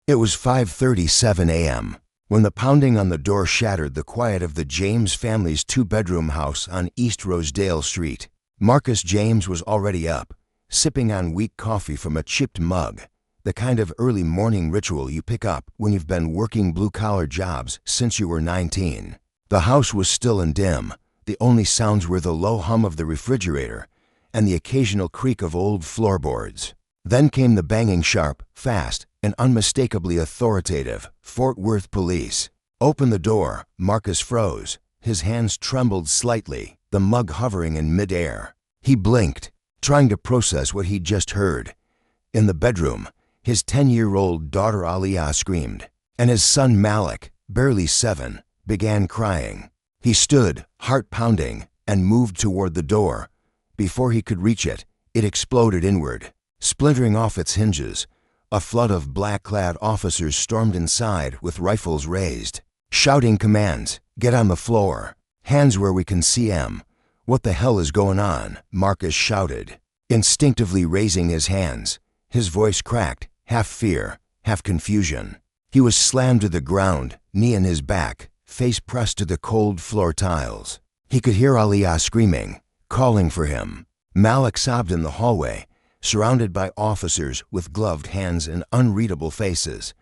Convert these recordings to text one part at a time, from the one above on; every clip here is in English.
It was 5:37 a.m. when the pounding on the door shattered the quiet of the James family's two-bedroom house on East Rosedale Street. Marcus James was already up, sipping on weak coffee from a chipped mug, the kind of early morning ritual you pick up when you've been working blue-collar jobs since you were 19. The house was still and dim. The only sounds were the low hum of the refrigerator and the occasional creak of old floorboards. Then came the banging, sharp, fast, and unmistakably authoritative Fort Worth police. "Open the door." Marcus froze. His hands trembled slightly, the mug hovering in midair. He blinked, trying to process what he'd just heard. In the bedroom, his 10-year-old daughter Aliyah screamed, and his son Malik, barely 7, began crying. He stood, heart pounding, and moved toward the door. Before he could reach it, it exploded inward. Splintering off its hinges, a flood of black-clad officers stormed inside with rifles raised, shouting commands, "Get on the floor. Hands where we can see 'em. What the hell is going on?" Marcus shouted, instinctively raising his hands. His voice cracked, half fear, half confusion. He was slammed to the ground, knee in his back, face pressed to the cold floor tiles. He could hear Aliyah screaming, calling for him. Malik sobbed in the hallway, surrounded by officers with gloved hands and unreadable faces.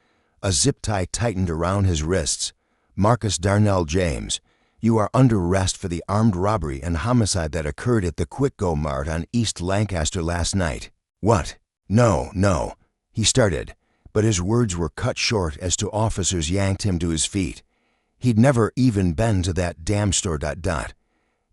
A zip tie tightened around his wrists. "Marcus Darnell James, you are under arrest for the armed robbery and homicide that occurred at the Quick Go Mart on East Lancaster last night." "What? No," he started, but his words were cut short as two officers yanked him to his feet. He'd never even been to that damn store.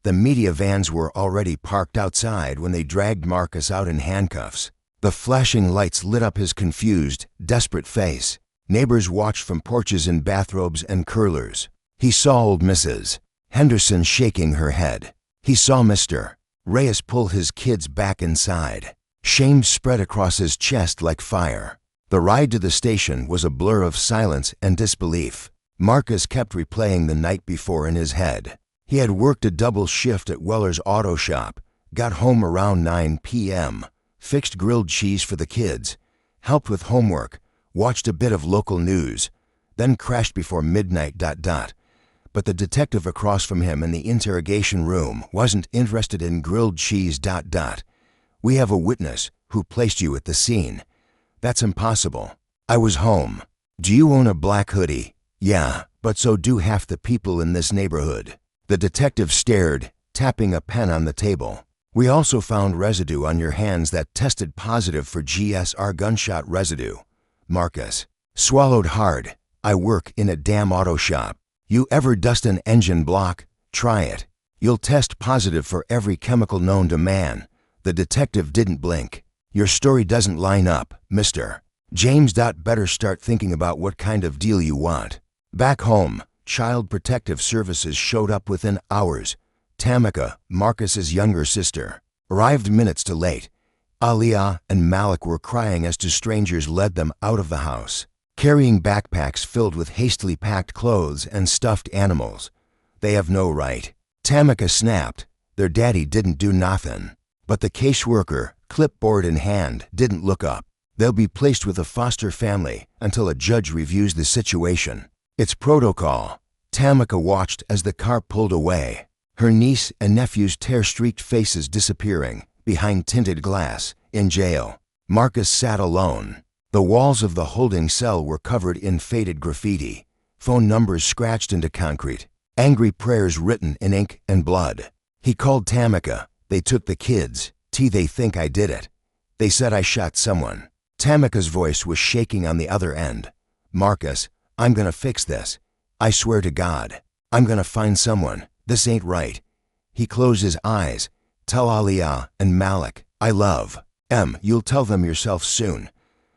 The media vans were already parked outside when they dragged Marcus out in handcuffs. The flashing lights lit up his confused, desperate face. Neighbors watched from porches in bathrobes and curlers. He saw old Mrs. Henderson shaking her head. He saw Mr. Reyes pull his kids back inside. Shame spread across his chest like fire. The ride to the station was a blur of silence and disbelief. Marcus kept replaying the night before in his head. He had worked a double shift at Weller's auto shop, got home around 9 p.m., fixed grilled cheese for the kids, helped with homework, watched a bit of local news, then crashed before midnight. But the detective across from him in the interrogation room wasn't interested in grilled cheese. "We have a witness who placed you at the scene." "That's impossible. I was home." "Do you own a black hoodie?" "Yeah, but so do half the people in this neighborhood." The detective stared, tapping a pen on the table. "We also found residue on your hands that tested positive for GSR gunshot residue." Marcus swallowed hard. "I work in a damn auto shop. You ever dust an engine block? Try it. You'll test positive for every chemical known to man." The detective didn't blink. "Your story doesn't line up, Mr. James. Better start thinking about what kind of deal you want." Back home, Child Protective Services showed up within hours. Tamika, Marcus's younger sister, arrived minutes too late. Aliyah and Malik were crying as two strangers led them out of the house, carrying backpacks filled with hastily packed clothes and stuffed animals. "They have no right." Tamika snapped. "Their daddy didn't do nothing." But the caseworker, clipboard in hand, didn't look up. "They'll be placed with a foster family until a judge reviews the situation. It's protocol." Tamika watched as the car pulled away, her niece and nephew's tear-streaked faces disappearing behind tinted glass. In jail, Marcus sat alone. The walls of the holding cell were covered in faded graffiti, phone numbers scratched into concrete, angry prayers written in ink and blood. He called Tamika. "They took the kids. They think I did it. They said I shot someone." Tamika's voice was shaking on the other end. "Marcus, I'm gonna fix this. I swear to God. I'm gonna find someone. This ain't right." He closed his eyes. "Tell Aliyah and Malik I love 'em. You'll tell them yourself soon."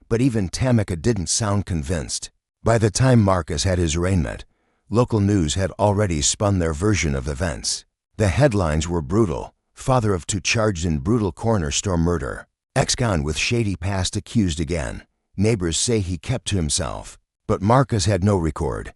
But even Tamika didn't sound convinced. By the time Marcus had his arraignment, local news had already spun their version of events. The headlines were brutal. Father of two charged in brutal corner store murder. Ex-con with shady past accused again. Neighbors say he kept to himself. But Marcus had no record.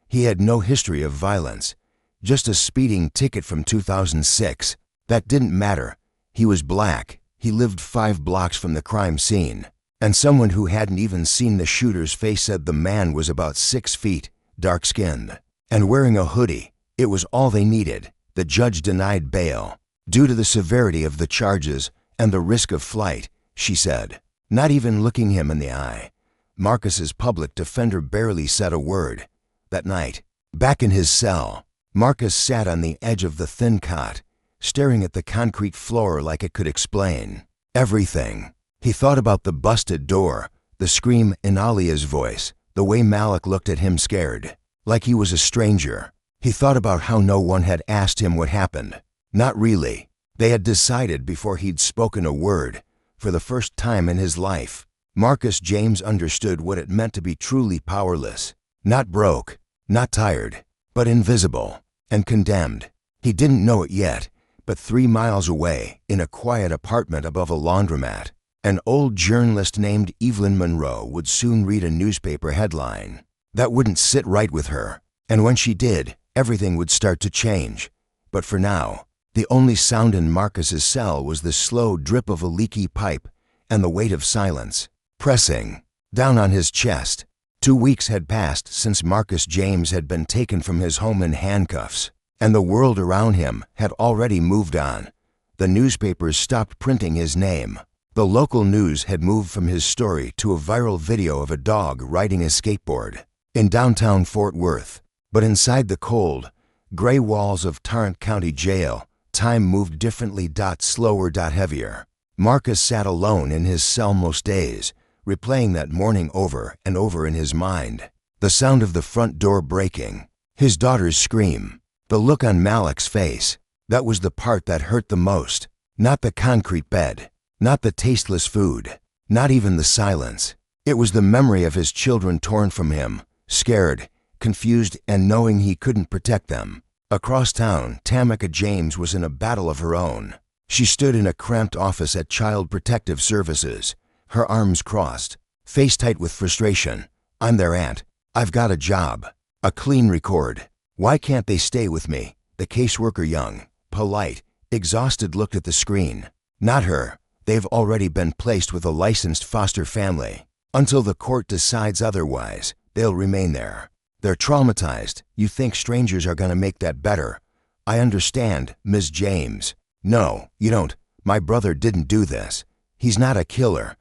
He had no history of violence. Just a speeding ticket from 2006. That didn't matter. He was black. He lived 5 blocks from the crime scene. And someone who hadn't even seen the shooter's face said the man was about 6 feet, dark-skinned, and wearing a hoodie. It was all they needed. The judge denied bail due to the severity of the charges and the risk of flight, she said, not even looking him in the eye. Marcus's public defender barely said a word. That night, back in his cell, Marcus sat on the edge of the thin cot, staring at the concrete floor like it could explain everything. He thought about the busted door, the scream in Alia's voice, the way Malik looked at him scared, like he was a stranger. He thought about how no one had asked him what happened. Not really. They had decided before he'd spoken a word. For the first time in his life, Marcus James understood what it meant to be truly powerless. Not broke, not tired, but invisible and condemned. He didn't know it yet, but 3 miles away, in a quiet apartment above a laundromat, an old journalist named Evelyn Monroe would soon read a newspaper headline that wouldn't sit right with her. And when she did, everything would start to change. But for now, the only sound in Marcus's cell was the slow drip of a leaky pipe and the weight of silence pressing down on his chest. 2 weeks had passed since Marcus James had been taken from his home in handcuffs, and the world around him had already moved on. The newspapers stopped printing his name. The local news had moved from his story to a viral video of a dog riding a skateboard in downtown Fort Worth. But inside the cold, gray walls of Tarrant County Jail, time moved differently, slower, heavier. Marcus sat alone in his cell most days, replaying that morning over and over in his mind. The sound of the front door breaking, his daughter's scream, the look on Malik's face. That was the part that hurt the most. Not the concrete bed, not the tasteless food, not even the silence. It was the memory of his children torn from him, scared, confused, and knowing he couldn't protect them. Across town, Tamika James was in a battle of her own. She stood in a cramped office at Child Protective Services, her arms crossed, face tight with frustration. I'm their aunt. I've got a job, a clean record. Why can't they stay with me? The caseworker, young, polite, exhausted, looked at the screen. Not her. They've already been placed with a licensed foster family. Until the court decides otherwise, they'll remain there. They're traumatized. You think strangers are going to make that better? I understand, Ms. James. No, you don't. My brother didn't do this. He's not a killer.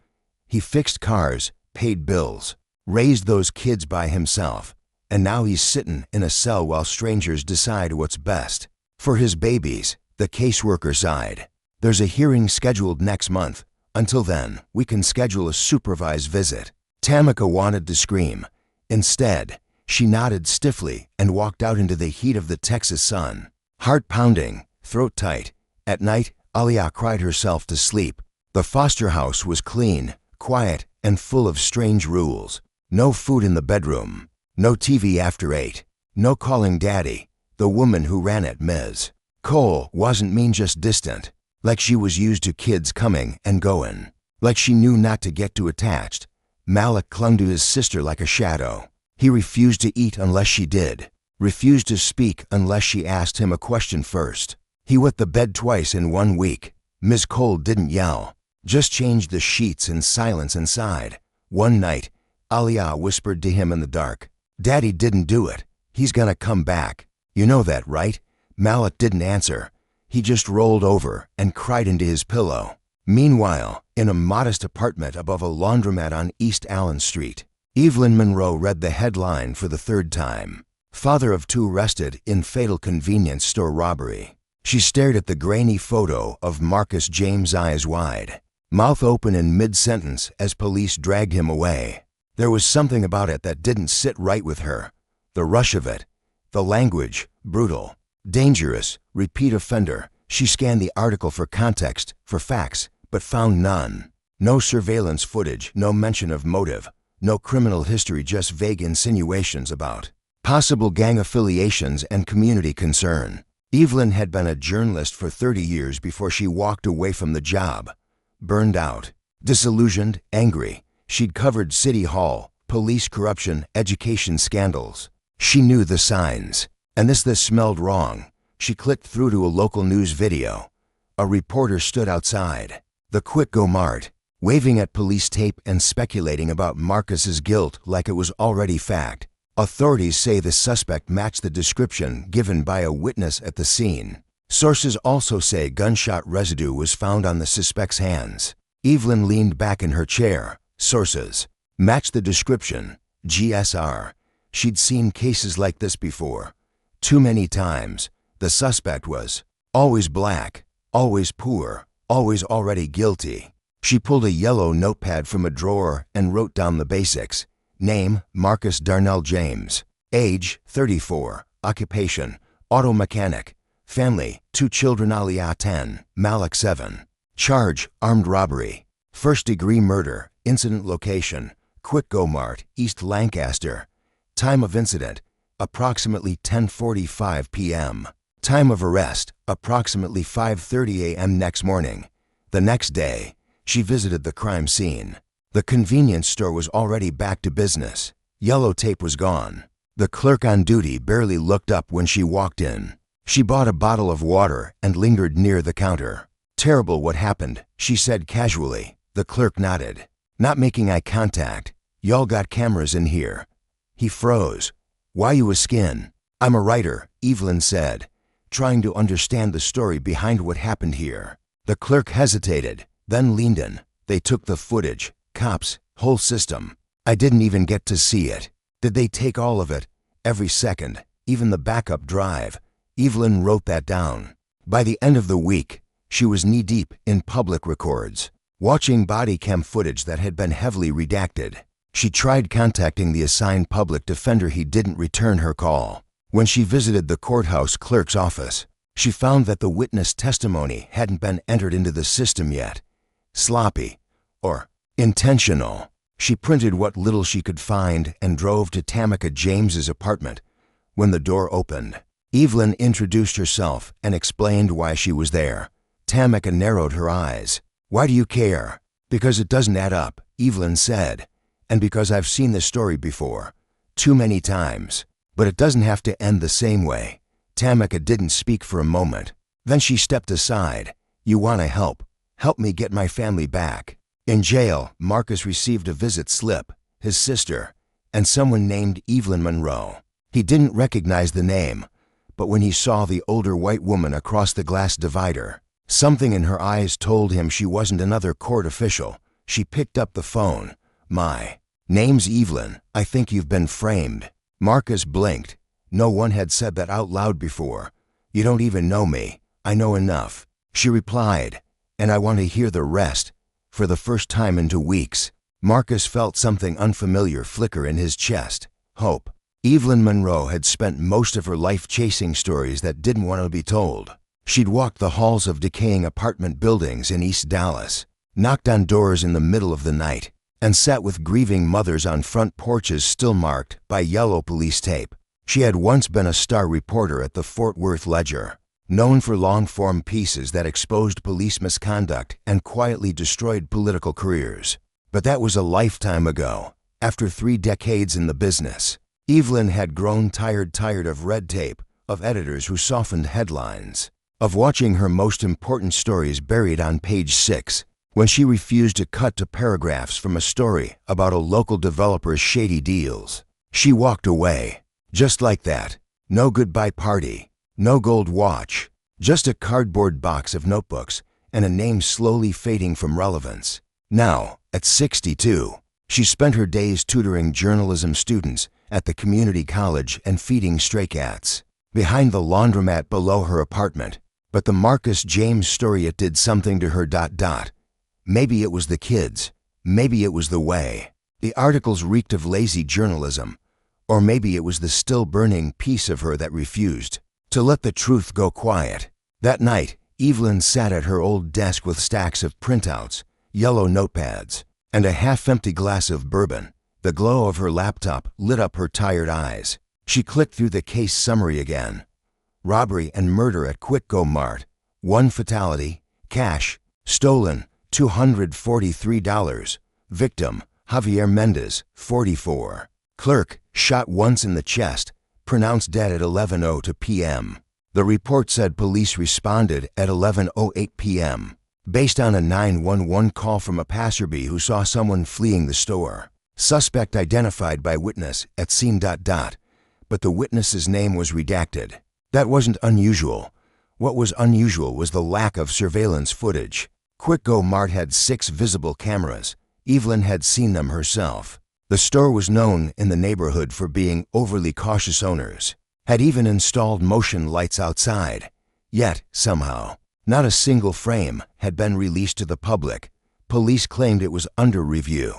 He fixed cars, paid bills, raised those kids by himself, and now he's sitting in a cell while strangers decide what's best for his babies. The caseworker sighed. There's a hearing scheduled next month. Until then, we can schedule a supervised visit. Tamika wanted to scream. Instead, she nodded stiffly and walked out into the heat of the Texas sun. Heart pounding, throat tight. At night, Alia cried herself to sleep. The foster house was clean, quiet, and full of strange rules. No food in the bedroom. No TV after 8. No calling daddy. The woman who ran it, Ms. Cole, wasn't mean, just distant. Like she was used to kids coming and going. Like she knew not to get too attached. Malik clung to his sister like a shadow. He refused to eat unless she did. Refused to speak unless she asked him a question first. He wet the bed twice in 1 week. Ms. Cole didn't yell, just changed the sheets in silence inside. One night, Alia whispered to him in the dark, "Daddy didn't do it. He's gonna come back. You know that, right?" Malik didn't answer. He just rolled over and cried into his pillow. Meanwhile, in a modest apartment above a laundromat on East Allen Street, Evelyn Monroe read the headline for the 3rd time. Father of 2 arrested in fatal convenience store robbery. She stared at the grainy photo of Marcus James, eyes wide, mouth open in mid-sentence as police dragged him away. There was something about it that didn't sit right with her. The rush of it, the language, brutal, dangerous, repeat offender. She scanned the article for context, for facts, but found none. No surveillance footage, no mention of motive, no criminal history, just vague insinuations about possible gang affiliations and community concern. Evelyn had been a journalist for 30 years before she walked away from the job. Burned out, disillusioned, angry. She'd covered city hall, police corruption, education scandals. She knew the signs. And this smelled wrong. She clicked through to a local news video. A reporter stood outside the Quick Go Mart, waving at police tape and speculating about Marcus's guilt like it was already fact. Authorities say the suspect matched the description given by a witness at the scene. Sources also say gunshot residue was found on the suspect's hands. Evelyn leaned back in her chair. Sources matched the description. GSR. She'd seen cases like this before. Too many times. The suspect was always black, always poor, always already guilty. She pulled a yellow notepad from a drawer and wrote down the basics. Name, Marcus Darnell James. Age, 34. Occupation, auto mechanic. Family, 2 children, Aliyah 10, Malik 7. Charge, armed robbery. First-degree murder. Incident location, Quitco Mart, East Lancaster. Time of incident, approximately 10:45 p.m. Time of arrest, approximately 5:30 a.m. next morning. The next day, she visited the crime scene. The convenience store was already back to business. Yellow tape was gone. The clerk on duty barely looked up when she walked in. She bought a bottle of water and lingered near the counter. Terrible what happened, she said casually. The clerk nodded, not making eye contact. Y'all got cameras in here. He froze. Why you a skin? I'm a writer, Evelyn said, trying to understand the story behind what happened here. The clerk hesitated, then leaned in. They took the footage. Cops, whole system. I didn't even get to see it. Did they take all of it? Every second, even the backup drive. Evelyn wrote that down. By the end of the week, she was knee-deep in public records, watching body cam footage that had been heavily redacted. She tried contacting the assigned public defender. He didn't return her call. When she visited the courthouse clerk's office, she found that the witness testimony hadn't been entered into the system yet. Sloppy, or intentional. She printed what little she could find and drove to Tamika James's apartment. When the door opened, Evelyn introduced herself and explained why she was there. Tamika narrowed her eyes. Why do you care? Because it doesn't add up, Evelyn said. And because I've seen this story before. Too many times. But it doesn't have to end the same way. Tamika didn't speak for a moment. Then she stepped aside. You want to help? Help me get my family back. In jail, Marcus received a visit slip, his sister, and someone named Evelyn Monroe. He didn't recognize the name, but when he saw the older white woman across the glass divider, something in her eyes told him she wasn't another court official. She picked up the phone. My name's Evelyn. I think you've been framed. Marcus blinked. No one had said that out loud before. You don't even know me. I know enough. She replied, and I want to hear the rest. For the first time in 2 weeks, Marcus felt something unfamiliar flicker in his chest. Hope. Evelyn Monroe had spent most of her life chasing stories that didn't want to be told. She'd walked the halls of decaying apartment buildings in East Dallas, knocked on doors in the middle of the night, and sat with grieving mothers on front porches still marked by yellow police tape. She had once been a star reporter at the Fort Worth Ledger, known for long-form pieces that exposed police misconduct and quietly destroyed political careers. But that was a lifetime ago. After 3 decades in the business, Evelyn had grown tired of red tape, of editors who softened headlines, of watching her most important stories buried on page 6, when she refused to cut to paragraphs from a story about a local developer's shady deals. She walked away, just like that. No goodbye party. No gold watch, just a cardboard box of notebooks and a name slowly fading from relevance. Now, at 62, she spent her days tutoring journalism students at the community college and feeding stray cats behind the laundromat below her apartment. But the Marcus James story, it did something to her. Maybe it was the kids. Maybe it was the way the articles reeked of lazy journalism. Or maybe it was the still burning piece of her that refused to let the truth go quiet. That night, Evelyn sat at her old desk with stacks of printouts, yellow notepads, and a half-empty glass of bourbon. The glow of her laptop lit up her tired eyes. She clicked through the case summary again. Robbery and murder at Quitco Mart. 1 fatality. Cash. Stolen. $243. Victim. Javier Mendez, 44. Clerk. Shot once in the chest. Pronounced dead at 11:02 p.m. The report said police responded at 11:08 p.m. based on a 911 call from a passerby who saw someone fleeing the store. Suspect identified by witness at scene ... but the witness's name was redacted. That wasn't unusual. What was unusual was the lack of surveillance footage. Quick-Go Mart had 6 visible cameras. Evelyn had seen them herself. The store was known in the neighborhood for being overly cautious. Owners had even installed motion lights outside. Yet, somehow, not a single frame had been released to the public. Police claimed it was under review.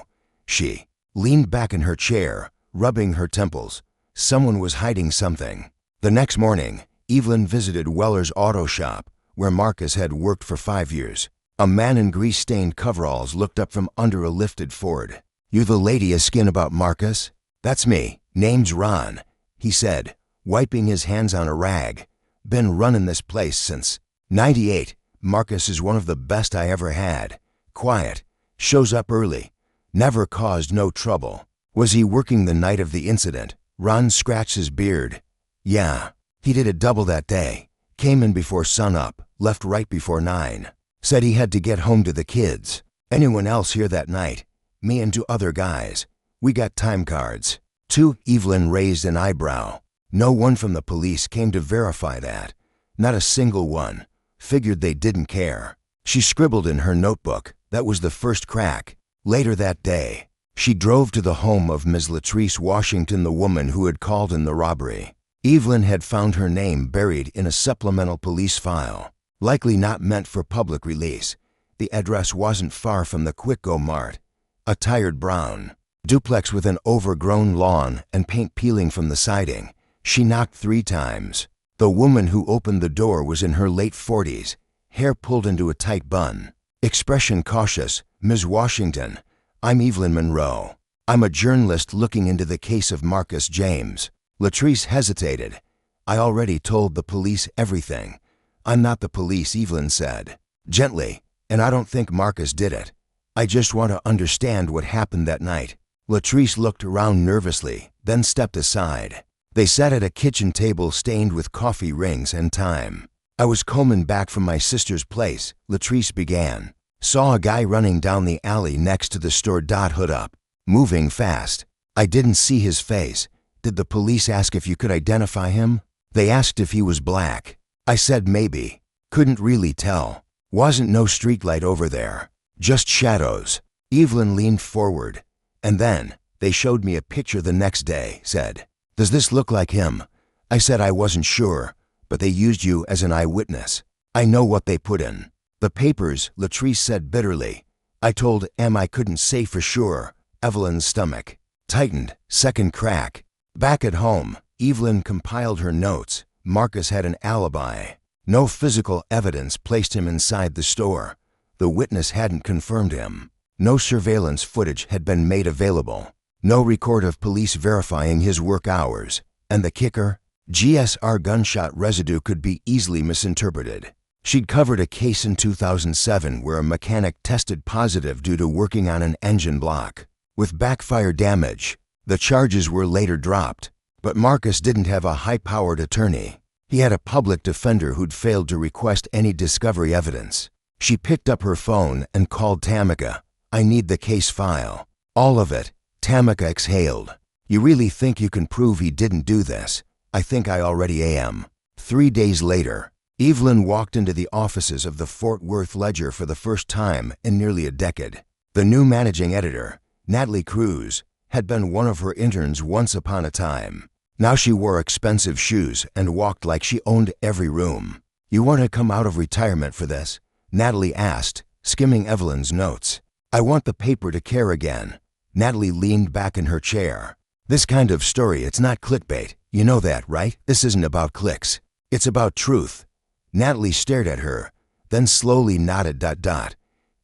She leaned back in her chair, rubbing her temples. Someone was hiding something. The next morning, Evelyn visited Weller's auto shop, where Marcus had worked for 5 years. A man in grease-stained coveralls looked up from under a lifted Ford. "You the lady askin about Marcus?" "That's me. Name's Ron," he said, wiping his hands on a rag. "Been running this place since '98. Marcus is one of the best I ever had. Quiet. Shows up early. Never caused no trouble." "Was he working the night of the incident?" Ron scratched his beard. "Yeah. He did a double that day. Came in before sunup, left right before 9. Said he had to get home to the kids. Anyone else here that night?" "Me and 2 other guys. We got time cards." 2. Evelyn raised an eyebrow. "No one from the police came to verify that." "Not a single one. Figured they didn't care." She scribbled in her notebook. That was the first crack. Later that day, she drove to the home of Ms. Latrice Washington, the woman who had called in the robbery. Evelyn had found her name buried in a supplemental police file, likely not meant for public release. The address wasn't far from the Quick-Go Mart. A tired brown duplex with an overgrown lawn and paint peeling from the siding. She knocked 3 times. The woman who opened the door was in her late 40s, hair pulled into a tight bun. Expression cautious. "Ms. Washington, I'm Evelyn Monroe. I'm a journalist looking into the case of Marcus James." Latrice hesitated. "I already told the police everything." "I'm not the police," Evelyn said gently, "and I don't think Marcus did it. I just want to understand what happened that night." Latrice looked around nervously, then stepped aside. They sat at a kitchen table stained with coffee rings and time. "I was combing back from my sister's place," Latrice began. "Saw a guy running down the alley next to the store. Hood up. Moving fast. I didn't see his face." "Did the police ask if you could identify him?" "They asked if he was black. I said maybe. Couldn't really tell. Wasn't no streetlight over there. Just shadows." Evelyn leaned forward. "And then, they showed me a picture the next day," said. "Does this look like him?" I said I wasn't sure, but they used you as an eyewitness. I know what they put in the papers," Latrice said bitterly. "I told Em I couldn't say for sure." Evelyn's stomach tightened. Second crack. Back at home, Evelyn compiled her notes. Marcus had an alibi. No physical evidence placed him inside the store. The witness hadn't confirmed him. No surveillance footage had been made available. No record of police verifying his work hours. And the kicker? GSR gunshot residue could be easily misinterpreted. She'd covered a case in 2007 where a mechanic tested positive due to working on an engine block with backfire damage. The charges were later dropped, but Marcus didn't have a high-powered attorney. He had a public defender who'd failed to request any discovery evidence. She picked up her phone and called Tamika. "I need the case file." "All of it." Tamika exhaled. "You really think you can prove he didn't do this?" "I think I already am." 3 days later, Evelyn walked into the offices of the Fort Worth Ledger for the first time in nearly a decade. The new managing editor, Natalie Cruz, had been one of her interns once upon a time. Now she wore expensive shoes and walked like she owned every room. "You want to come out of retirement for this?" Natalie asked, skimming Evelyn's notes. "I want the paper to care again." Natalie leaned back in her chair. "This kind of story, it's not clickbait. You know that, right? This isn't about clicks. It's about truth." Natalie stared at her, then slowly nodded.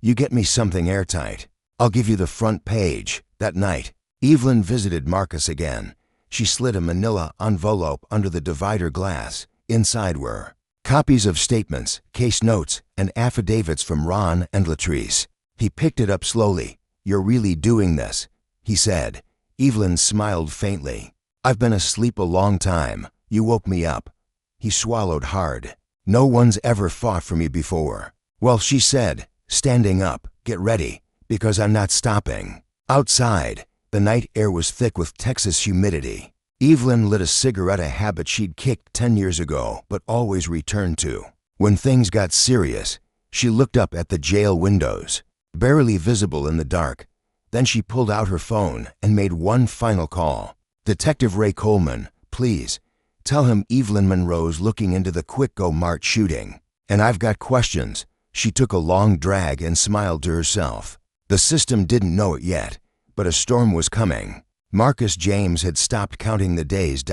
"You get me something airtight. I'll give you the front page." That night, Evelyn visited Marcus again. She slid a manila envelope under the divider glass. Inside were copies of statements, case notes, and affidavits from Ron and Latrice. He picked it up slowly. "You're really doing this," he said. Evelyn smiled faintly. "I've been asleep a long time. You woke me up." He swallowed hard. "No one's ever fought for me before." "Well," she said, standing up, "Get ready, because I'm not stopping." Outside, the night air was thick with Texas humidity. Evelyn lit a cigarette, a habit she'd kicked 10 years ago but always returned to. When things got serious, she looked up at the jail windows, barely visible in the dark. Then she pulled out her phone and made one final call. "Detective Ray Coleman, please. Tell him Evelyn Monroe's looking into the Quitco Mart shooting. And I've got questions." She took a long drag and smiled to herself. The system didn't know it yet, but a storm was coming. Marcus James had stopped counting the days.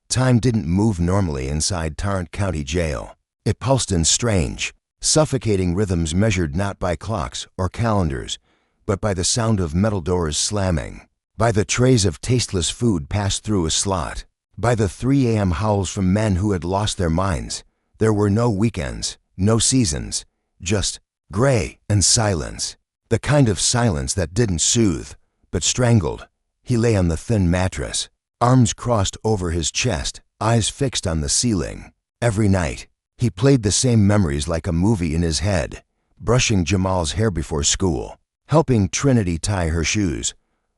Time didn't move normally inside Tarrant County Jail. It pulsed in strange, suffocating rhythms measured not by clocks or calendars, but by the sound of metal doors slamming, by the trays of tasteless food passed through a slot, by the 3 a.m. howls from men who had lost their minds. There were no weekends, no seasons, just gray and silence. The kind of silence that didn't soothe, but strangled. He lay on the thin mattress, arms crossed over his chest, eyes fixed on the ceiling. Every night, he played the same memories like a movie in his head, brushing Jamal's hair before school, helping Trinity tie her shoes,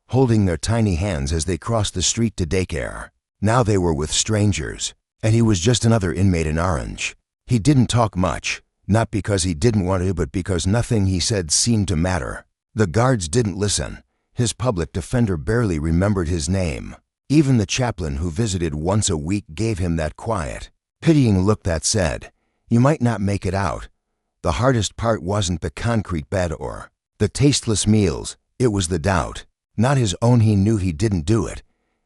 holding their tiny hands as they crossed the street to daycare. Now they were with strangers, and he was just another inmate in orange. He didn't talk much, not because he didn't want to, but because nothing he said seemed to matter. The guards didn't listen. His public defender barely remembered his name. Even the chaplain who visited once a week gave him that quiet, pitying look that said, "You might not make it out." The hardest part wasn't the concrete bed or the tasteless meals. It was the doubt. Not his own. He knew he didn't do it,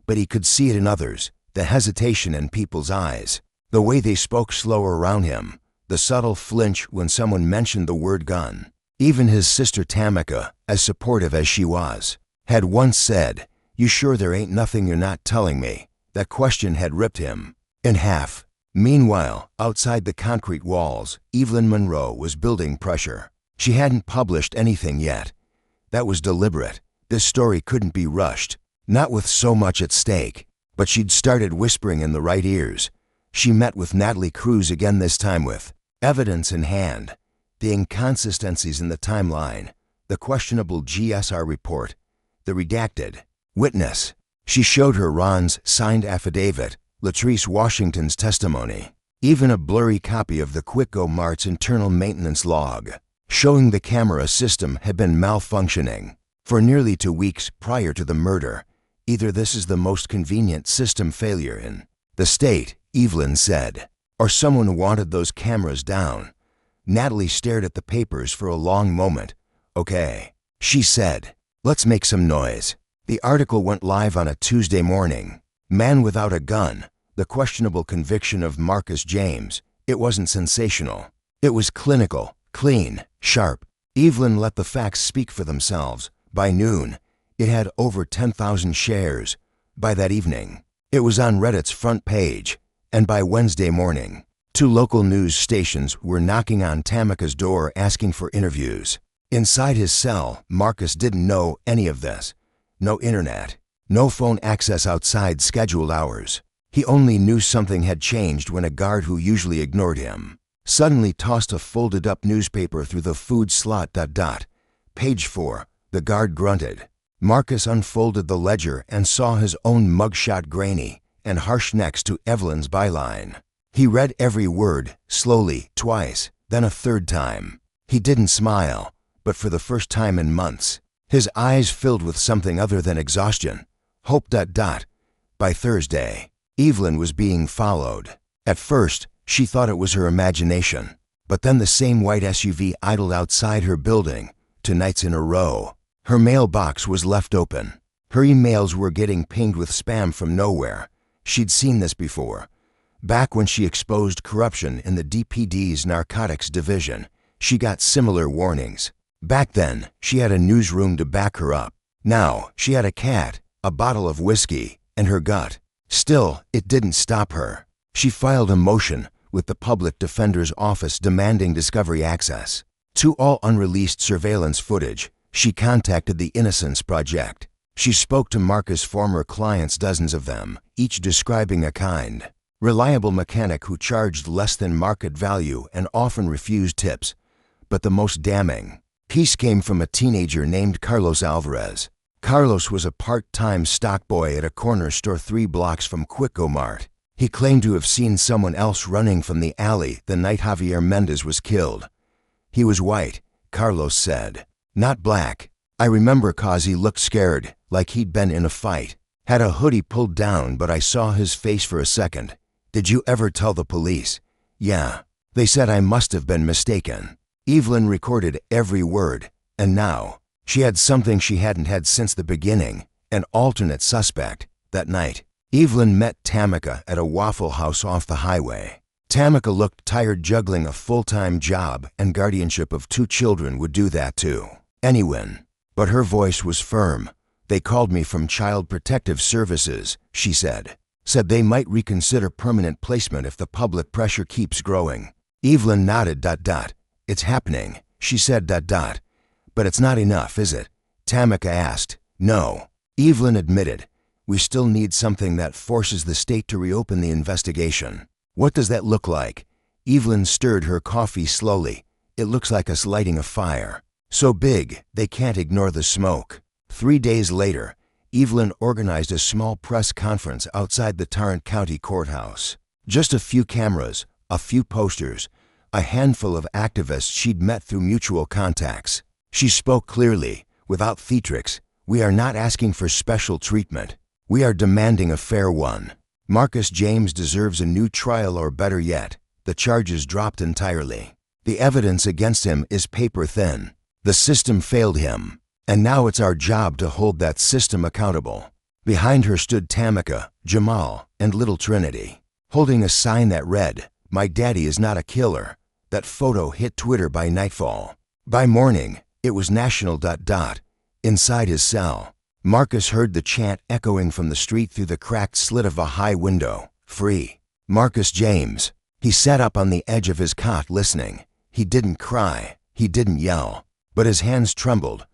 but he could see it in others, the hesitation in people's eyes, the way they spoke slower around him, the subtle flinch when someone mentioned the word gun. Even his sister Tamika, as supportive as she was, had once said, "You sure there ain't nothing you're not telling me?" That question had ripped him in half. Meanwhile, outside the concrete walls, Evelyn Monroe was building pressure. She hadn't published anything yet. That was deliberate. This story couldn't be rushed, not with so much at stake. But she'd started whispering in the right ears. She met with Natalie Cruz again, this time with evidence in hand. The inconsistencies in the timeline, the questionable GSR report, the redacted witness. She showed her Ron's signed affidavit, Latrice Washington's testimony, even a blurry copy of the Quitco Mart's internal maintenance log, showing the camera system had been malfunctioning for nearly 2 weeks prior to the murder. Either this is the most convenient system failure in the state, Evelyn said, or someone wanted those cameras down. Natalie stared at the papers for a long moment. "Okay," she said. "Let's make some noise." The article went live on a Tuesday morning. Man without a gun, the questionable conviction of Marcus James. It wasn't sensational. It was clinical, clean, sharp. Evelyn let the facts speak for themselves. By noon, it had over 10,000 shares. By that evening, it was on Reddit's front page. And by Wednesday morning, 2 local news stations were knocking on Tamika's door asking for interviews. Inside his cell, Marcus didn't know any of this. No internet, no phone access outside scheduled hours. He only knew something had changed when a guard who usually ignored him suddenly tossed a folded-up newspaper through the food slot. Page 4, the guard grunted. Marcus unfolded the ledger and saw his own mugshot, grainy and harsh next to Evelyn's byline. He read every word, slowly, twice, then a third time. He didn't smile, but for the first time in months, his eyes filled with something other than exhaustion. Hope. By Thursday, Evelyn was being followed. At first, she thought it was her imagination, but then the same white SUV idled outside her building, 2 nights in a row. Her mailbox was left open. Her emails were getting pinged with spam from nowhere. She'd seen this before. Back when she exposed corruption in the DPD's narcotics division, she got similar warnings. Back then, she had a newsroom to back her up. Now, she had a cat, a bottle of whiskey, and her gut. Still, it didn't stop her. She filed a motion with the public defender's office demanding discovery access to all unreleased surveillance footage. She contacted the Innocence Project. She spoke to Marcus' former clients, dozens of them, each describing a kind, reliable mechanic who charged less than market value and often refused tips. but the most damning piece came from a teenager named Carlos Alvarez. Carlos was a part-time stock boy at a corner store 3 blocks from Quicko Mart. He claimed to have seen someone else running from the alley the night Javier Mendez was killed. He was white, Carlos said, not black. I remember 'cause he looked scared, like he'd been in a fight. Had a hoodie pulled down, but I saw his face for a second. Did you ever tell the police? Yeah. They said I must have been mistaken. Evelyn recorded every word, and now she had something she hadn't had since the beginning, an alternate suspect. That night, Evelyn met Tamika at a Waffle House off the highway. Tamika looked tired. Juggling a full-time job and guardianship of 2 children would do that to anyone. But her voice was firm. They called me from Child Protective Services, she said. Said they might reconsider permanent placement if the public pressure keeps growing. Evelyn nodded. It's happening, she said. But it's not enough, is it? Tamika asked. No. Evelyn admitted. We still need something that forces the state to reopen the investigation. What does that look like? Evelyn stirred her coffee slowly. It looks like us lighting a fire. So big, they can't ignore the smoke. 3 days later, Evelyn organized a small press conference outside the Tarrant County Courthouse. Just a few cameras, a few posters, a handful of activists she'd met through mutual contacts. She spoke clearly, without theatrics. We are not asking for special treatment. We are demanding a fair one. Marcus James deserves a new trial, or better yet, the charges dropped entirely. The evidence against him is paper thin. The system failed him, and now it's our job to hold that system accountable. Behind her stood Tamika, Jamal, and little Trinity, holding a sign that read, "My daddy is not a killer." That photo hit Twitter by nightfall. By morning, it was national. Inside his cell, Marcus heard the chant echoing from the street through the cracked slit of a high window. Free. Marcus James. He sat up on the edge of his cot listening. He didn't cry. He didn't yell. But his hands trembled,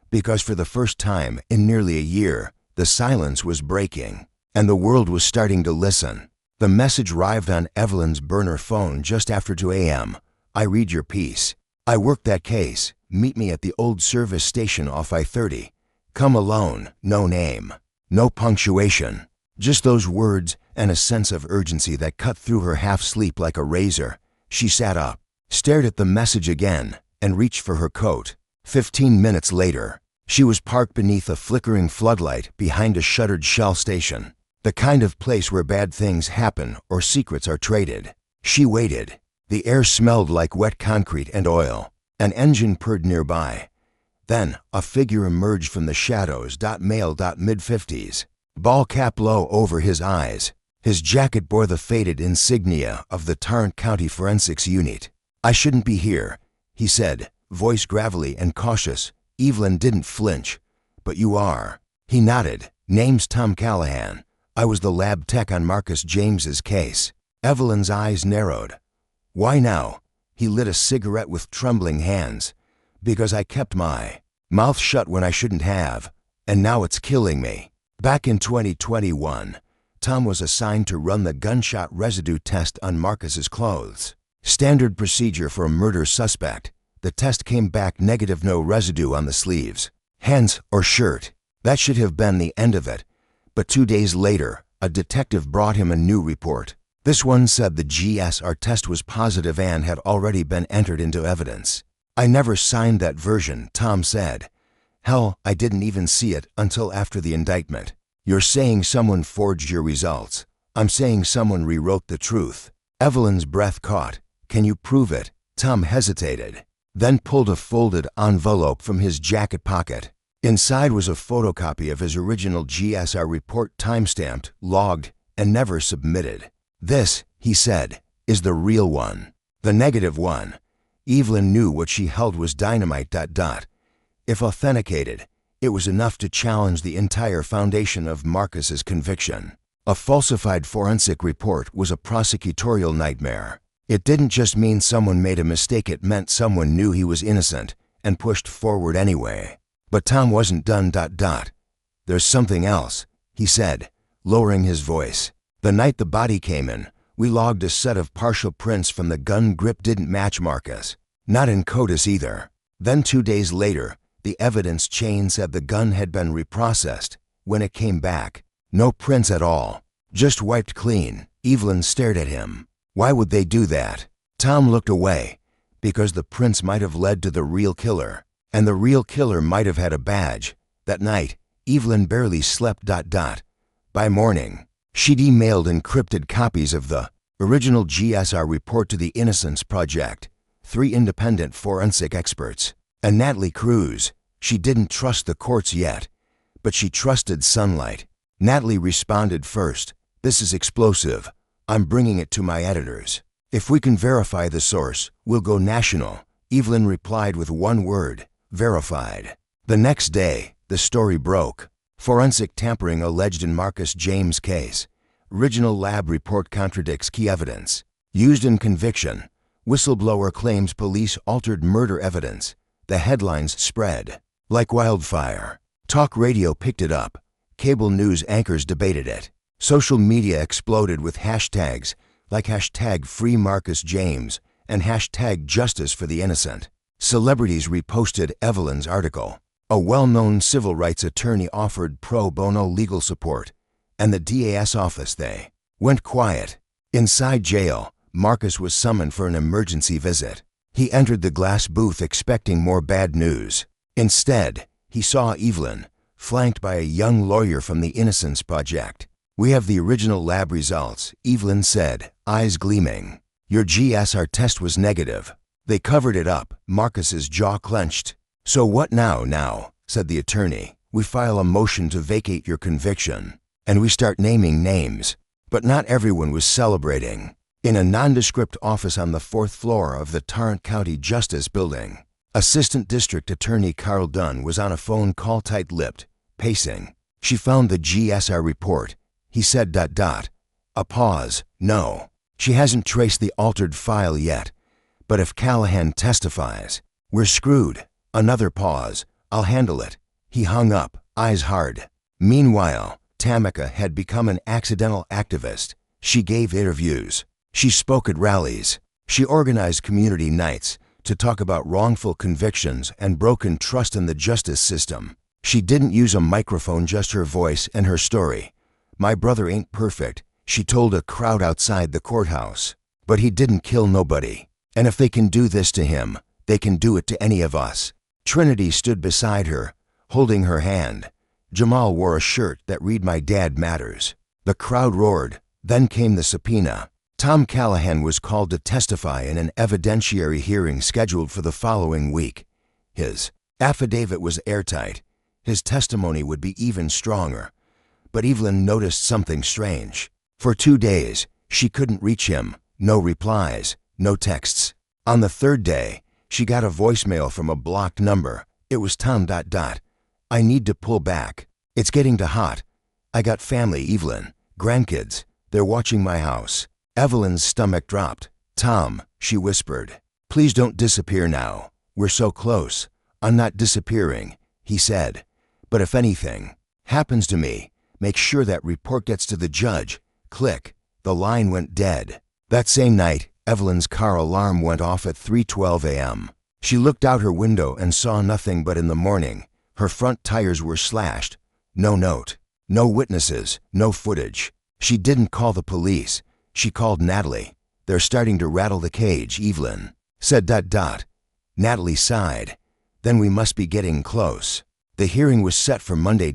because for the first time in nearly a year, the silence was breaking, and the world was starting to listen. The message arrived on Evelyn's burner phone just after 2 a.m. I read your piece. I worked that case. Meet me at the old service station off I-30. Come alone. No name. No punctuation. Just those words and a sense of urgency that cut through her half-sleep like a razor. She sat up, stared at the message again, and reached for her coat. 15 minutes later, she was parked beneath a flickering floodlight behind a shuttered Shell station, the kind of place where bad things happen or secrets are traded. She waited. The air smelled like wet concrete and oil. An engine purred nearby. Then a figure emerged from the shadows. Male. Mid-50s. Ball cap low over his eyes. His jacket bore the faded insignia of the Tarrant County Forensics Unit. I shouldn't be here, he said, voice gravelly and cautious. Evelyn didn't flinch. But you are. He nodded. Name's Tom Callahan. I was the lab tech on Marcus James's case. Evelyn's eyes narrowed. Why now? He lit a cigarette with trembling hands. Because I kept my mouth shut when I shouldn't have, and now it's killing me. Back in 2021, Tom was assigned to run the gunshot residue test on Marcus's clothes. Standard procedure for a murder suspect. The test came back negative, no residue on the sleeves, hands, or shirt. That should have been the end of it. But 2 days later, a detective brought him a new report. This one said the GSR test was positive and had already been entered into evidence. I never signed that version, Tom said. Hell, I didn't even see it until after the indictment. You're saying someone forged your results. I'm saying someone rewrote the truth. Evelyn's breath caught. Can you prove it? Tom hesitated, then pulled a folded envelope from his jacket pocket. Inside was a photocopy of his original GSR report, timestamped, logged, and never submitted. This, he said, is the real one. The negative one. Evelyn knew what she held was dynamite. If authenticated, it was enough to challenge the entire foundation of Marcus's conviction. A falsified forensic report was a prosecutorial nightmare. It didn't just mean someone made a mistake, it meant someone knew he was innocent and pushed forward anyway. But Tom wasn't done. There's something else, he said, lowering his voice. The night the body came in, we logged a set of partial prints from the gun grip. Didn't match Marcus. Not in CODIS either. Then 2 days later, the evidence chain said the gun had been reprocessed. When it came back, no prints at all. Just wiped clean. Evelyn stared at him. Why would they do that? Tom looked away. Because the prints might have led to the real killer. And the real killer might have had a badge. That night, Evelyn barely slept. By morning, she'd emailed encrypted copies of the original GSR report to the Innocence Project, 3 independent forensic experts, and Natalie Cruz. She didn't trust the courts yet, but she trusted sunlight. Natalie responded first. This is explosive. I'm bringing it to my editors. If we can verify the source, we'll go national. Evelyn replied with one word: verified. The next day, the story broke. Forensic tampering alleged in Marcus James' case. Original lab report contradicts key evidence. Used in conviction. Whistleblower claims police altered murder evidence. The headlines spread like wildfire. Talk radio picked it up. Cable news anchors debated it. Social media exploded with hashtags like #FreeMarcusJames and #JusticeForTheInnocent. Celebrities reposted Evelyn's article. A well-known civil rights attorney offered pro bono legal support, and the DA's office, they went quiet. Inside jail, Marcus was summoned for an emergency visit. He entered the glass booth expecting more bad news. Instead, he saw Evelyn, flanked by a young lawyer from the Innocence Project. We have the original lab results, Evelyn said, eyes gleaming. Your GSR test was negative. They covered it up. Marcus's jaw clenched. So what now, said the attorney. We file a motion to vacate your conviction. And we start naming names. But not everyone was celebrating. In a nondescript office on the 4th floor of the Tarrant County Justice Building, Assistant District Attorney Carl Dunn was on a phone call, tight-lipped, pacing. She found the GSR report. He said ... A pause. No. She hasn't traced the altered file yet. But if Callahan testifies, we're screwed. Another pause. I'll handle it. He hung up, eyes hard. Meanwhile, Tamika had become an accidental activist. She gave interviews. She spoke at rallies. She organized community nights to talk about wrongful convictions and broken trust in the justice system. She didn't use a microphone, just her voice and her story. My brother ain't perfect, she told a crowd outside the courthouse. But he didn't kill nobody. And if they can do this to him, they can do it to any of us. Trinity stood beside her, holding her hand. Jamal wore a shirt that read, My Dad Matters. The crowd roared. Then came the subpoena. Tom Callahan was called to testify in an evidentiary hearing scheduled for the following week. His affidavit was airtight. His testimony would be even stronger. But Evelyn noticed something strange. For 2 days, she couldn't reach him. No replies, no texts. On the 3rd day, she got a voicemail from a blocked number. It was Tom ... I need to pull back. It's getting too hot. I got family, Evelyn. Grandkids. They're watching my house. Evelyn's stomach dropped. Tom, she whispered. Please don't disappear now. We're so close. I'm not disappearing, he said. But if anything happens to me, make sure that report gets to the judge. Click. The line went dead. That same night, Evelyn's car alarm went off at 3:12 a.m. She looked out her window and saw nothing, but in the morning, her front tires were slashed. No note. No witnesses. No footage. She didn't call the police. She called Natalie. They're starting to rattle the cage, Evelyn said ... Natalie sighed. Then we must be getting close. The hearing was set for Monday ...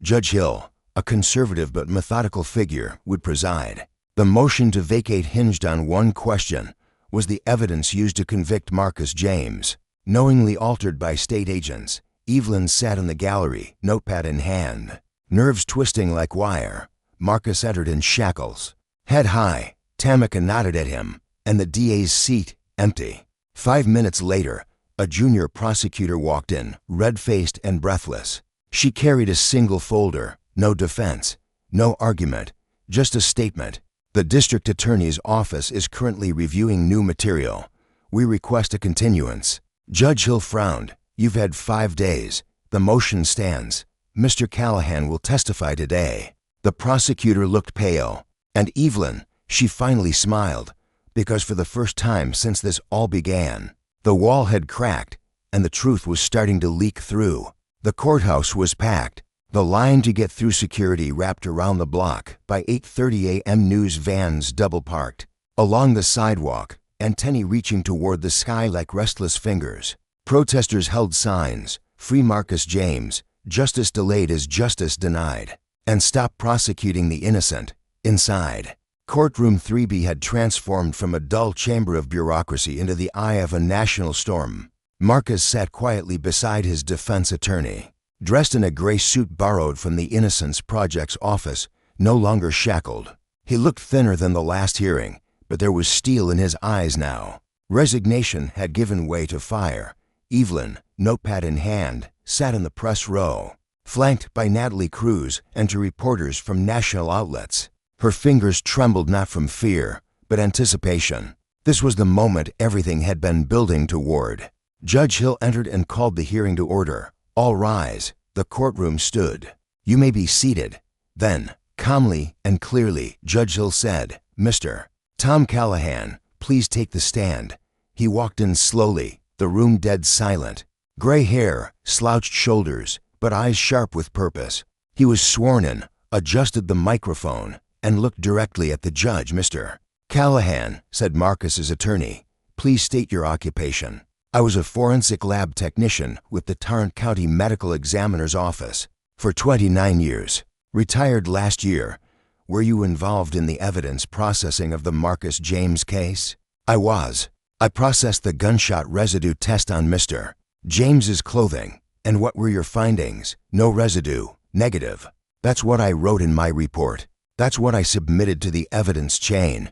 Judge Hill, a conservative but methodical figure, would preside. The motion to vacate hinged on one question. Was the evidence used to convict Marcus James knowingly altered by state agents? Evelyn sat in the gallery, notepad in hand, nerves twisting like wire. Marcus entered in shackles. Head high, Tamika nodded at him, and the DA's seat empty. 5 minutes later, a junior prosecutor walked in, red-faced and breathless. She carried a single folder. No defense, no argument, just a statement. The district attorney's office is currently reviewing new material. We request a continuance. Judge Hill frowned. You've had 5 days. The motion stands. Mr. Callahan will testify today. The prosecutor looked pale. And Evelyn, she finally smiled, because for the first time since this all began, The wall had cracked, and the truth was starting to leak through. The courthouse was packed. The line to get through security wrapped around the block. By 8:30 a.m. news vans double-parked. Along the sidewalk, antennae reaching toward the sky like restless fingers. Protesters held signs, "Free Marcus James, justice delayed is justice denied," and "Stop prosecuting the innocent." Inside, Courtroom 3B had transformed from a dull chamber of bureaucracy into the eye of a national storm. Marcus sat quietly beside his defense attorney, dressed in a gray suit borrowed from the Innocence Project's office, no longer shackled. He looked thinner than the last hearing, but there was steel in his eyes now. Resignation had given way to fire. Evelyn, notepad in hand, sat in the press row, flanked by Natalie Cruz and two reporters from national outlets. Her fingers trembled not from fear, but anticipation. This was the moment everything had been building toward. Judge Hill entered and called the hearing to order. "All rise." The courtroom stood. "You may be seated." Then, calmly and clearly, Judge Hill said, "Mr. Tom Callahan, please take the stand." He walked in slowly, the room dead silent. Gray hair, slouched shoulders, but eyes sharp with purpose. He was sworn in, adjusted the microphone, and looked directly at the judge. "Mr. Callahan," said Marcus's attorney, "please state your occupation." "I was a forensic lab technician with the Tarrant County Medical Examiner's Office for 29 years. Retired last year. Were you involved in the evidence processing of the Marcus James case?" "I was. I processed the gunshot residue test on Mr. James's clothing." "And what were your findings?" "No residue. Negative." "That's what I wrote in my report. That's what I submitted to the evidence chain."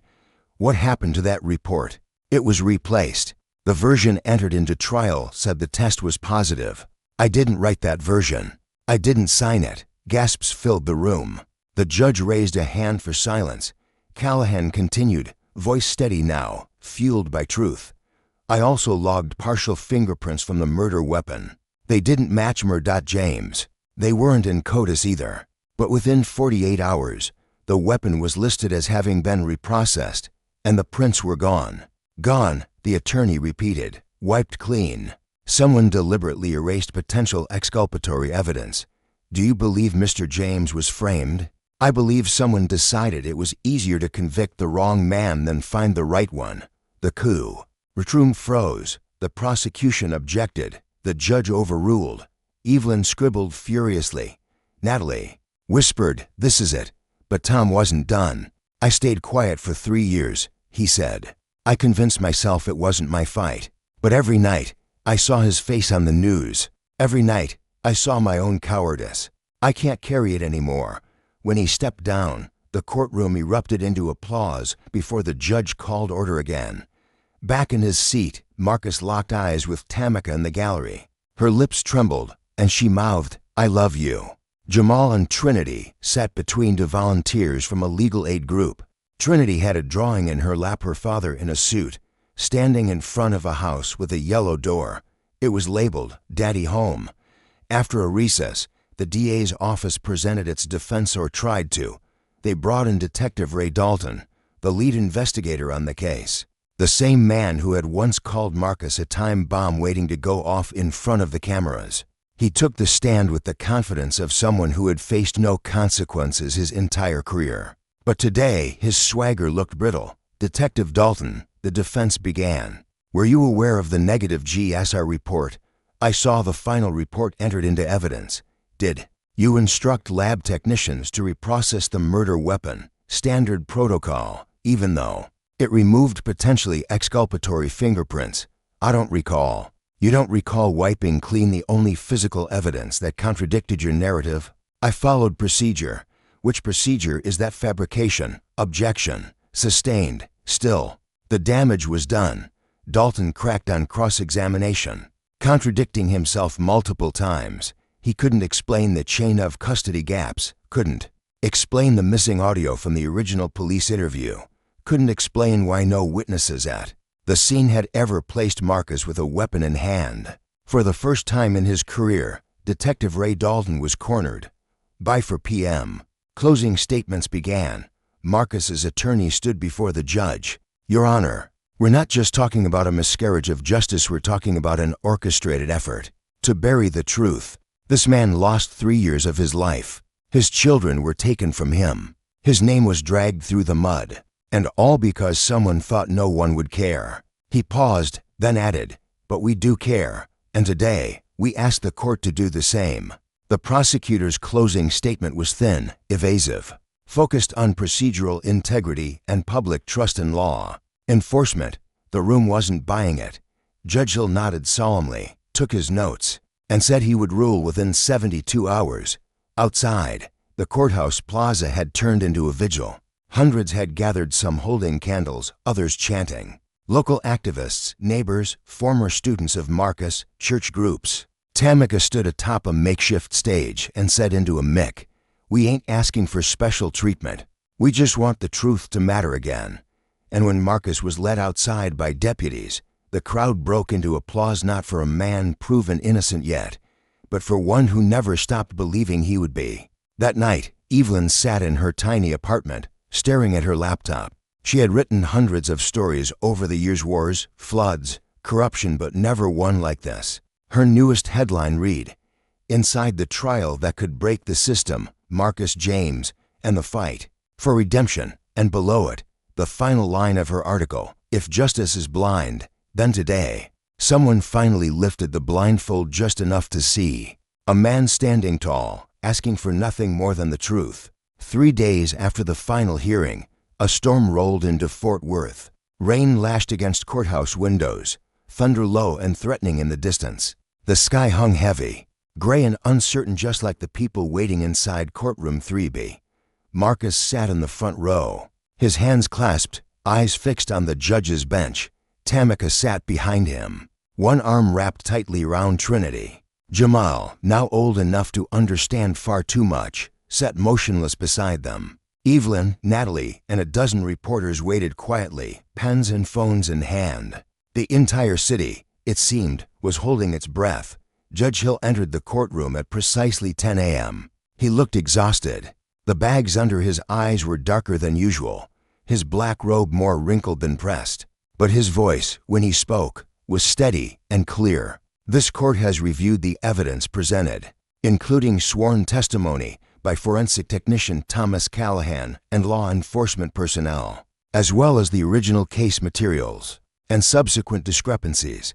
"What happened to that report?" "It was replaced. The version entered into trial said the test was positive. I didn't write that version. I didn't sign it." Gasps filled the room. The judge raised a hand for silence. Callahan continued, voice steady now, fueled by truth. "I also logged partial fingerprints from the murder weapon. They didn't match James. They weren't in CODIS either. But within 48 hours, the weapon was listed as having been reprocessed, and the prints were gone." "Gone," the attorney repeated. "Wiped clean. Someone deliberately erased potential exculpatory evidence. Do you believe Mr. James was framed?" "I believe someone decided it was easier to convict the wrong man than find the right one. The coup." Room froze. The prosecution objected. The judge overruled. Evelyn scribbled furiously. Natalie whispered, "This is it." But Tom wasn't done. "I stayed quiet for 3 years," he said. "I convinced myself it wasn't my fight. But every night, I saw his face on the news. Every night, I saw my own cowardice. I can't carry it anymore." When he stepped down, the courtroom erupted into applause before the judge called order again. Back in his seat, Marcus locked eyes with Tamika in the gallery. Her lips trembled, and she mouthed, "I love you." Jamal and Trinity sat between two volunteers from a legal aid group. Trinity had a drawing in her lap, her father in a suit, standing in front of a house with a yellow door. It was labeled, "Daddy Home." After a recess, the DA's office presented its defense, or tried to. They brought in Detective Ray Dalton, the lead investigator on the case. The same man who had once called Marcus a time bomb waiting to go off in front of the cameras. He took the stand with the confidence of someone who had faced no consequences his entire career. But today, his swagger looked brittle. "Detective Dalton," the defense began, "were you aware of the negative GSR report? I saw the final report entered into evidence. Did you instruct lab technicians to reprocess the murder weapon, standard protocol, even though it removed potentially exculpatory fingerprints?" "I don't recall." "You don't recall wiping clean the only physical evidence that contradicted your narrative?" "I followed procedure." "Which procedure is that? Fabrication." "Objection. Sustained." Still, the damage was done. Dalton cracked on cross-examination, contradicting himself multiple times. He couldn't explain the chain of custody gaps, couldn't explain the missing audio from the original police interview, couldn't explain why no witnesses at the scene had ever placed Marcus with a weapon in hand. For the first time in his career, Detective Ray Dalton was cornered. By 4 p.m., closing statements began. Marcus's attorney stood before the judge. "Your Honor, We're not just talking about a miscarriage of justice, we're talking about an orchestrated effort to bury the truth. This man lost 3 years of his life. His children were taken from him. His name was dragged through the mud. And all because someone thought no one would care. He paused, then added, "But we do care, and today, we ask the court to do the same." The prosecutor's closing statement was thin, evasive, focused on procedural integrity and public trust in law enforcement. The room wasn't buying it. Judge Hill nodded solemnly, took his notes, and said he would rule within 72 hours. Outside, the courthouse plaza had turned into a vigil. Hundreds had gathered, some holding candles, others chanting. Local activists, neighbors, former students of Marcus, church groups. Tamika stood atop a makeshift stage and said into a mic, "We ain't asking for special treatment. We just want the truth to matter again." And when Marcus was led outside by deputies, the crowd broke into applause, not for a man proven innocent yet, but for one who never stopped believing he would be. That night, Evelyn sat in her tiny apartment, staring at her laptop. She had written hundreds of stories over the years: wars, floods, corruption, but never one like this. Her newest headline read, "Inside the trial that could break the system, Marcus James and the fight for redemption," and below it, the final line of her article, "If justice is blind, then today." Someone finally lifted the blindfold just enough to see. A man standing tall, asking for nothing more than the truth. 3 days after the final hearing, a storm rolled into Fort Worth. Rain lashed against courthouse windows, thunder low and threatening in the distance. The sky hung heavy, gray and uncertain, just like the people waiting inside courtroom 3B. Marcus sat in the front row, his hands clasped, eyes fixed on the judge's bench. Tamika sat behind him, one arm wrapped tightly around Trinity. Jamal, now old enough to understand far too much, sat motionless beside them. Evelyn, Natalie, and a dozen reporters waited quietly, pens and phones in hand. The entire city, it seemed, was holding its breath. Judge Hill entered the courtroom at precisely 10 a.m. He looked exhausted. The bags under his eyes were darker than usual, his black robe more wrinkled than pressed. But his voice, when he spoke, was steady and clear. "This court has reviewed the evidence presented, including sworn testimony by forensic technician Thomas Callahan and law enforcement personnel, as well as the original case materials and subsequent discrepancies."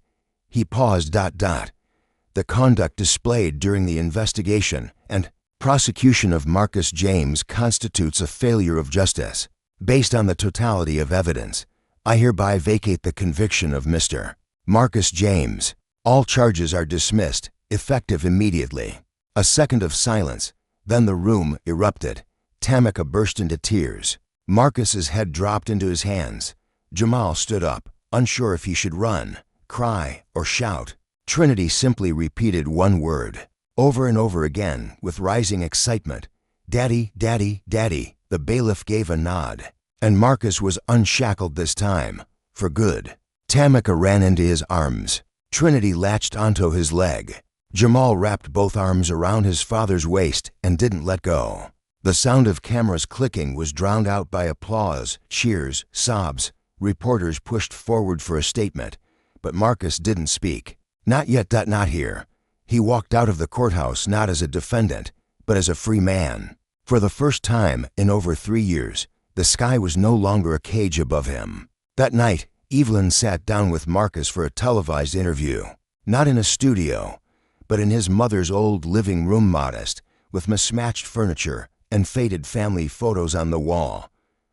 He paused. "The conduct displayed during the investigation and prosecution of Marcus James constitutes a failure of justice. Based on the totality of evidence, I hereby vacate the conviction of Mr. Marcus James. All charges are dismissed, effective immediately." A second of silence, then the room erupted. Tamika burst into tears. Marcus's head dropped into his hands. Jamal stood up, unsure if he should run, cry, or shout. Trinity simply repeated one word, over and over again, with rising excitement. "Daddy, Daddy, Daddy." The bailiff gave a nod, and Marcus was unshackled this time, for good. Tamika ran into his arms. Trinity latched onto his leg. Jamal wrapped both arms around his father's waist and didn't let go. The sound of cameras clicking was drowned out by applause, cheers, sobs. Reporters pushed forward for a statement, but Marcus didn't speak. Not yet. Not here. He walked out of the courthouse not as a defendant, but as a free man. For the first time in over 3 years, the sky was no longer a cage above him. That night, Evelyn sat down with Marcus for a televised interview. Not in a studio, but in his mother's old living room, modest, with mismatched furniture and faded family photos on the wall.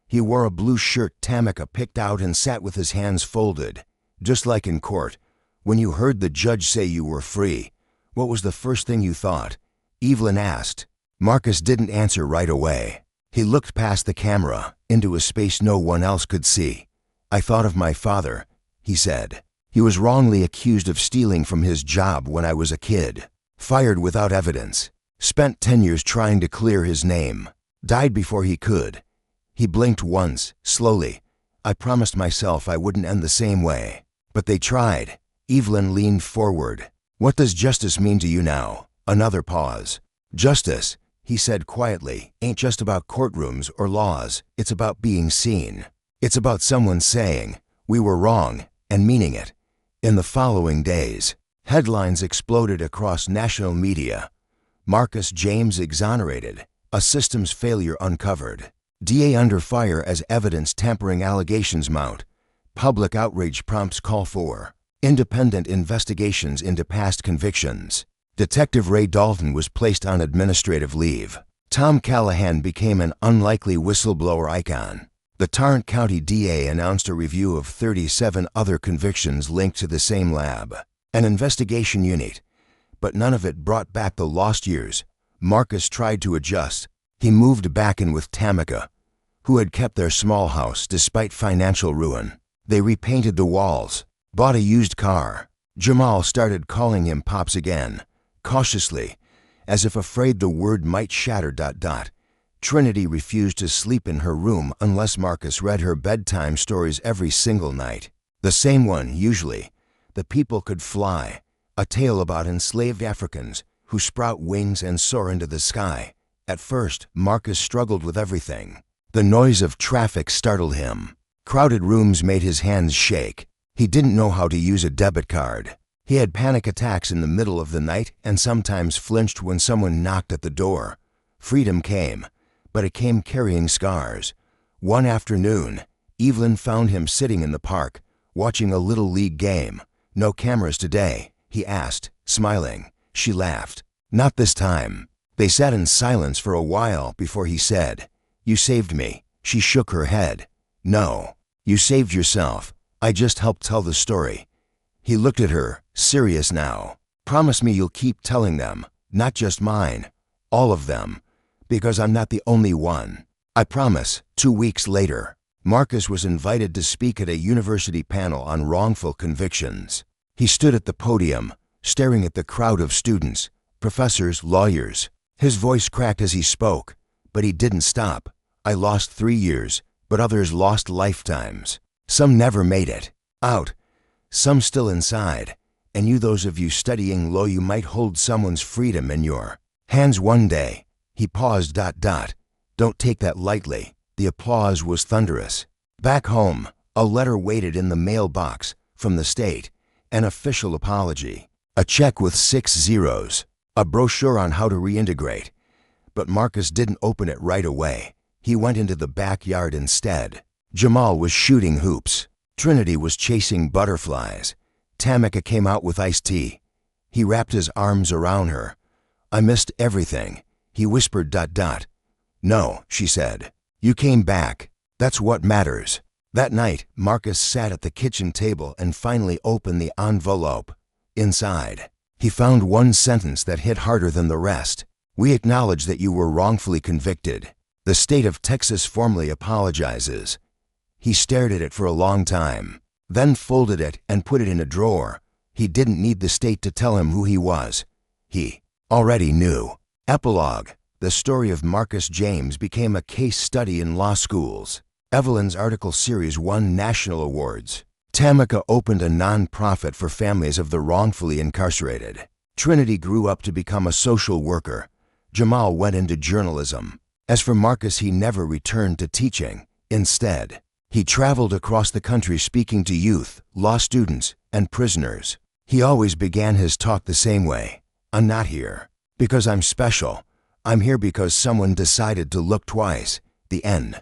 He wore a blue shirt Tamika picked out and sat with his hands folded. Just like in court, when you heard the judge say you were free, what was the first thing you thought? Evelyn asked. Marcus didn't answer right away. He looked past the camera, into a space no one else could see. "I thought of my father," he said. "He was wrongly accused of stealing from his job when I was a kid. Fired without evidence. Spent 10 years trying to clear his name. Died before he could." He blinked once, slowly. "I promised myself I wouldn't end the same way. But they tried." Evelyn leaned forward. "What does justice mean to you now?" Another pause. "Justice," he said quietly, "ain't just about courtrooms or laws. It's about being seen. It's about someone saying, We were wrong, and meaning it. In the following days, headlines exploded across national media. Marcus James exonerated, a systems failure uncovered. DA under fire as evidence tampering allegations mount. Public outrage prompts call for independent investigations into past convictions. Detective Ray Dalton was placed on administrative leave. Tom Callahan became an unlikely whistleblower icon. The Tarrant County DA announced a review of 37 other convictions linked to the same lab, an investigation unit, but none of it brought back the lost years. Marcus tried to adjust. He moved back in with Tamika, who had kept their small house despite financial ruin. They repainted the walls, bought a used car. Jamal started calling him Pops again, cautiously, as if afraid the word might shatter. Trinity refused to sleep in her room unless Marcus read her bedtime stories every single night. The same one, usually. The People Could Fly, a tale about enslaved Africans who sprout wings and soar into the sky. At first, Marcus struggled with everything. The noise of traffic startled him. Crowded rooms made his hands shake. He didn't know how to use a debit card. He had panic attacks in the middle of the night and sometimes flinched when someone knocked at the door. Freedom came, but it came carrying scars. One afternoon, Evelyn found him sitting in the park, watching a Little League game. "No cameras today?" he asked, smiling. She laughed. "Not this time." They sat in silence for a while before he said, "You saved me." She shook her head. "No, you saved yourself. I just helped tell the story." He looked at her, serious now. "Promise me you'll keep telling them, not just mine, all of them, because I'm not the only one." "I promise." 2 weeks later, Marcus was invited to speak at a university panel on wrongful convictions. He stood at the podium, staring at the crowd of students, professors, lawyers. His voice cracked as he spoke, but he didn't stop. "I lost 3 years, but others lost lifetimes. Some never made it out, some still inside, and those of you studying law, you might hold someone's freedom in your hands one day." He paused. Don't take that lightly. The applause was thunderous. Back home, a letter waited in the mailbox from the state, an official apology, a check with 6 zeros, a brochure on how to reintegrate. But Marcus didn't open it right away. He went into the backyard instead. Jamal was shooting hoops. Trinity was chasing butterflies. Tamika came out with iced tea. He wrapped his arms around her. "I missed everything," he whispered. "No," she said. "You came back. That's what matters." That night, Marcus sat at the kitchen table and finally opened the envelope. Inside, he found one sentence that hit harder than the rest. "We acknowledge that you were wrongfully convicted. The state of Texas formally apologizes." He stared at it for a long time, then folded it and put it in a drawer. He didn't need the state to tell him who he was. He already knew. Epilogue. The story of Marcus James became a case study in law schools. Evelyn's article series won national awards. Tamika opened a non-profit for families of the wrongfully incarcerated. Trinity grew up to become a social worker. Jamal went into journalism. As for Marcus, he never returned to teaching. Instead, he traveled across the country speaking to youth, law students, and prisoners. He always began his talk the same way. "I'm not here because I'm special. I'm here because someone decided to look twice." The end.